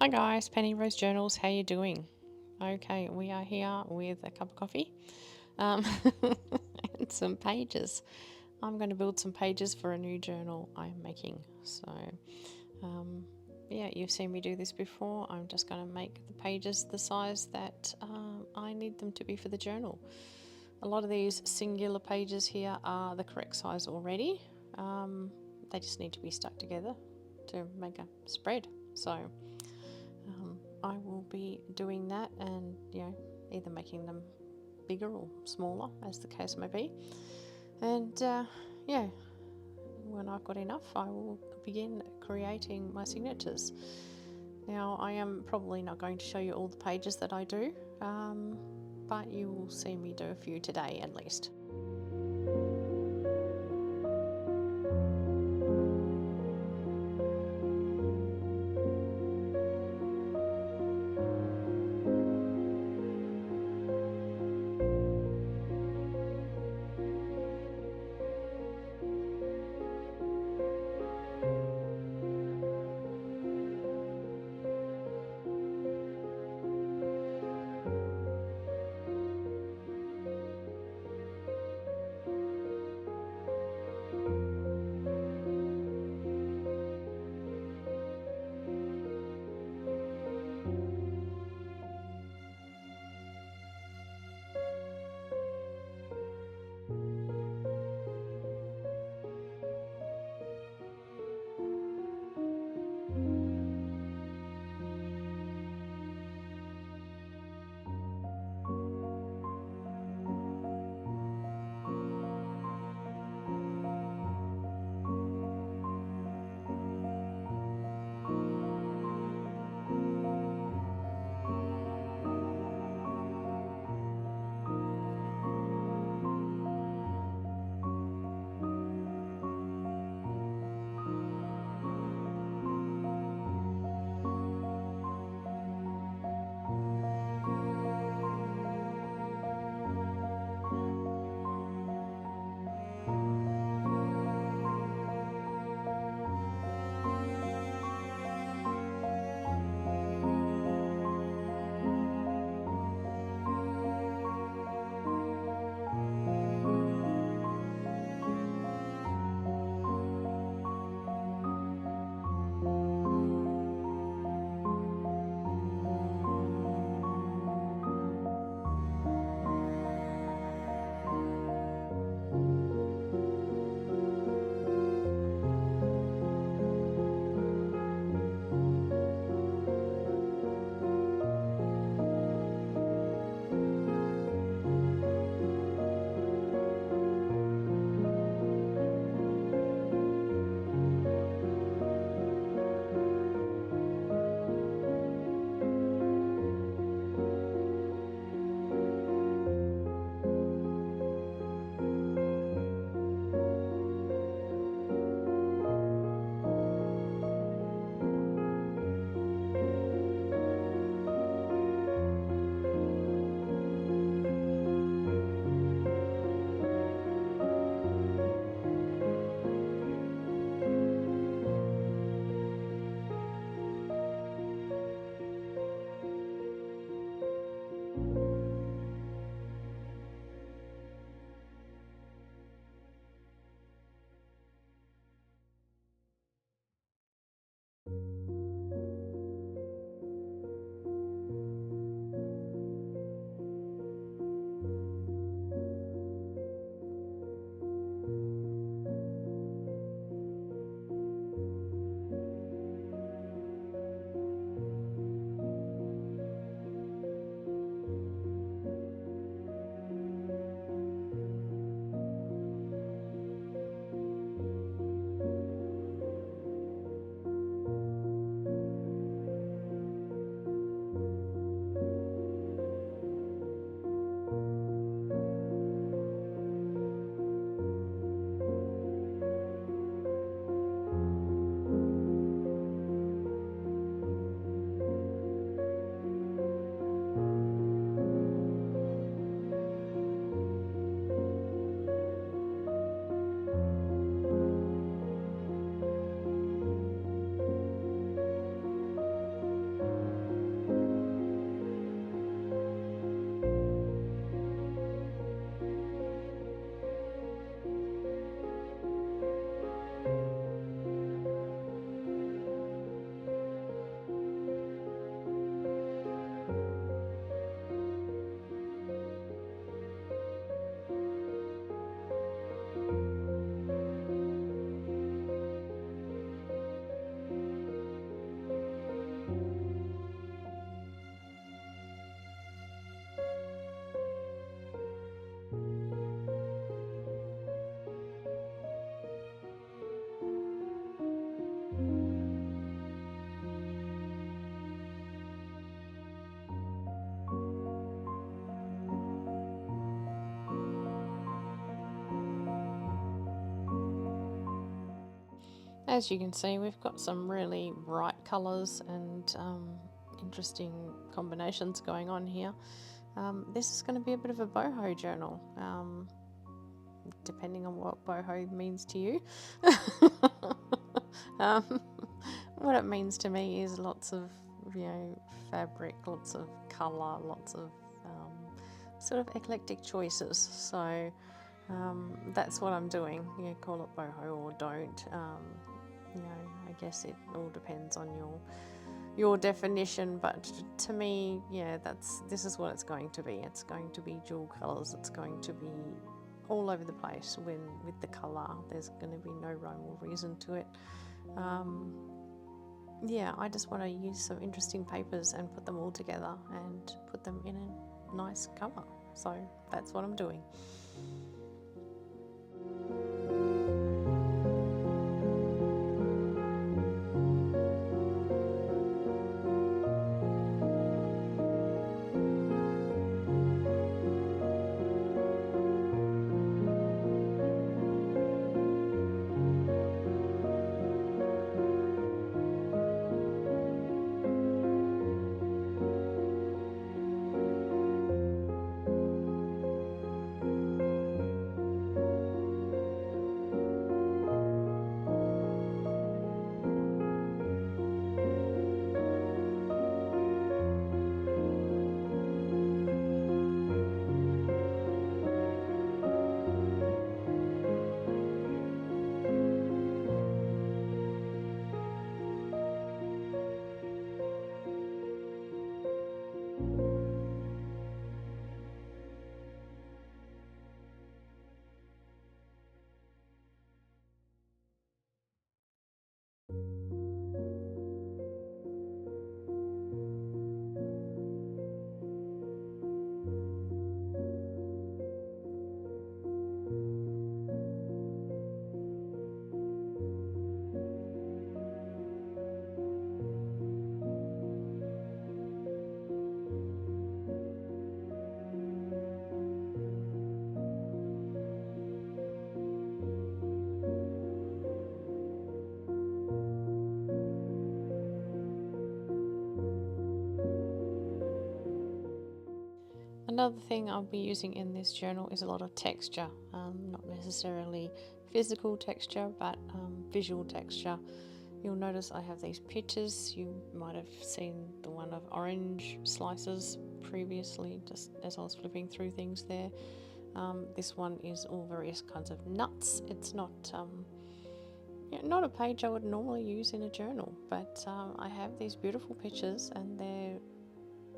Hi guys, Penny Rose Journals, how you doing? Okay, we are here with a cup of coffee um, and some pages. I'm going to build some pages for a new journal I'm making. So, yeah, you've seen me do this before. I'm just going to make the pages the size that I need them to be for the journal. A lot of these singular pages here are the correct size already. They just need to be stuck together to make a spread. So, I will be doing that and, either making them bigger or smaller as the case may be. And yeah, when I've got enough, I will begin creating my signatures. Now, I am probably not going to show you all the pages that I do, but you will see me do a few today at least. As you can see, we've got some really bright colours and interesting combinations going on here. This is going to be a bit of a boho journal, depending on what boho means to you. What it means to me is lots of, fabric, lots of colour, lots of sort of eclectic choices. So that's what I'm doing. Call it boho or don't. I guess it all depends on your definition, but to me, this is what it's going to be. It's going to be dual colours. It's going to be all over the place with the colour. There's going to be no rhyme or reason to it. I just want to use some interesting papers and put them all together and put them in a nice cover. So that's what I'm doing. Another thing I'll be using in this journal is a lot of texture, not necessarily physical texture, but visual texture. You'll notice I have these pictures. You might have seen the one of orange slices previously, just as I was flipping through things there. This one is all various kinds of nuts. It's not not a page I would normally use in a journal, but I have these beautiful pictures and they're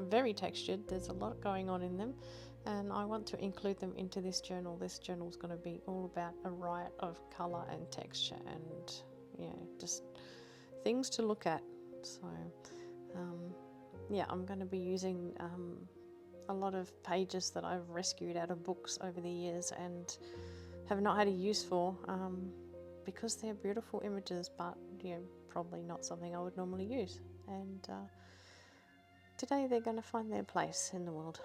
very textured. There's a lot going on in them, and I want to include them into this journal. This journal is going to be all about a riot of colour and texture and just things to look at. So I'm going to be using a lot of pages that I've rescued out of books over the years and have not had a use for because they're beautiful images, but probably not something I would normally use. And today they're going to find their place in the world.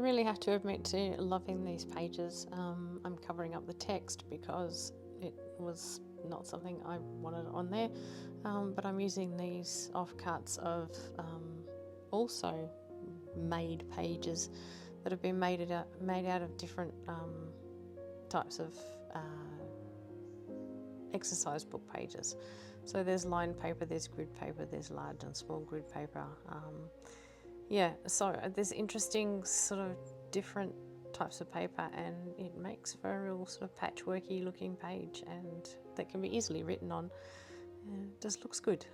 really have to admit to loving these pages. I'm covering up the text because it was not something I wanted on there, but I'm using these offcuts of also made pages that have been made out of different types of exercise book pages. So there's lined paper, there's grid paper, there's large and small grid paper. Yeah, so there's interesting sort of different types of paper, and it makes for a real sort of patchworky looking page, and that can be easily written on. It just looks good.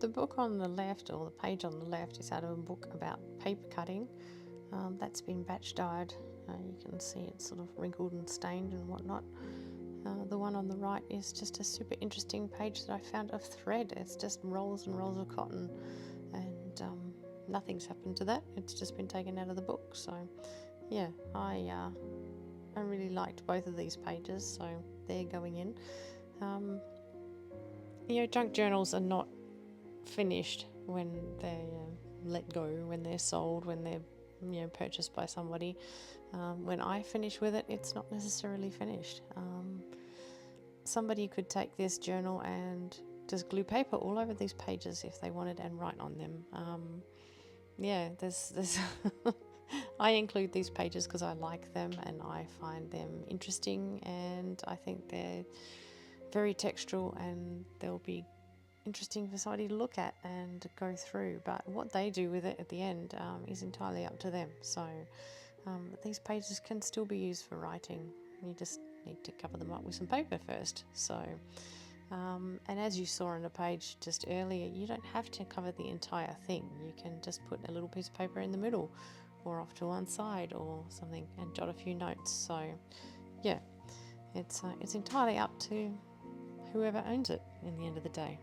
the book on the left, or the page on the left, is out of a book about paper cutting. That's been batch dyed. You can see it's sort of wrinkled and stained and whatnot. The one on the right is just a super interesting page that I found of thread. It's just rolls and rolls of cotton, and nothing's happened to that. It's just been taken out of the book. So yeah, I really liked both of these pages, so they're going in. Junk journals are not finished when they're let go, when they're sold, when they're purchased by somebody. When I finish with it, it's not necessarily finished. Somebody could take this journal and just glue paper all over these pages if they wanted and write on them. There's I include these pages because I like them and I find them interesting, and I think they're very textural and they'll be interesting for somebody to look at and go through. But what they do with it at the end is entirely up to them. So these pages can still be used for writing. You just need to cover them up with some paper first. So and as you saw on the page just earlier, you don't have to cover the entire thing. You can just put a little piece of paper in the middle or off to one side or something and jot a few notes. So yeah, it's entirely up to whoever owns it in the end of the day.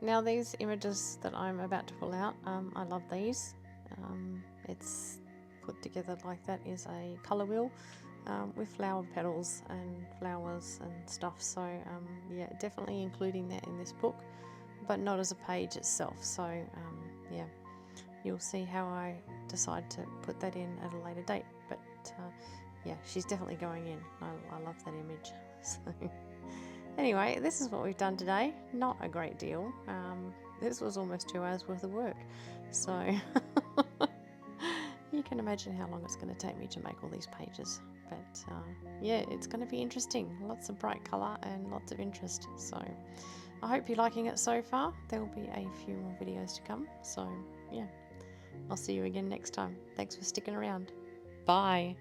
Now these images that I'm about to pull out, I love these. It's put together like that is a colour wheel with flower petals and flowers and stuff. So yeah, definitely including that in this book, but not as a page itself. So yeah, you'll see how I decide to put that in at a later date. But yeah, she's definitely going in. I love that image. So anyway, this is what we've done today. Not a great deal. This was almost 2 hours worth of work. So you can imagine how long it's going to take me to make all these pages. But yeah, it's going to be interesting. Lots of bright colour and lots of interest. So I hope you're liking it so far. There will be a few more videos to come. So yeah, I'll see you again next time. Thanks for sticking around. Bye.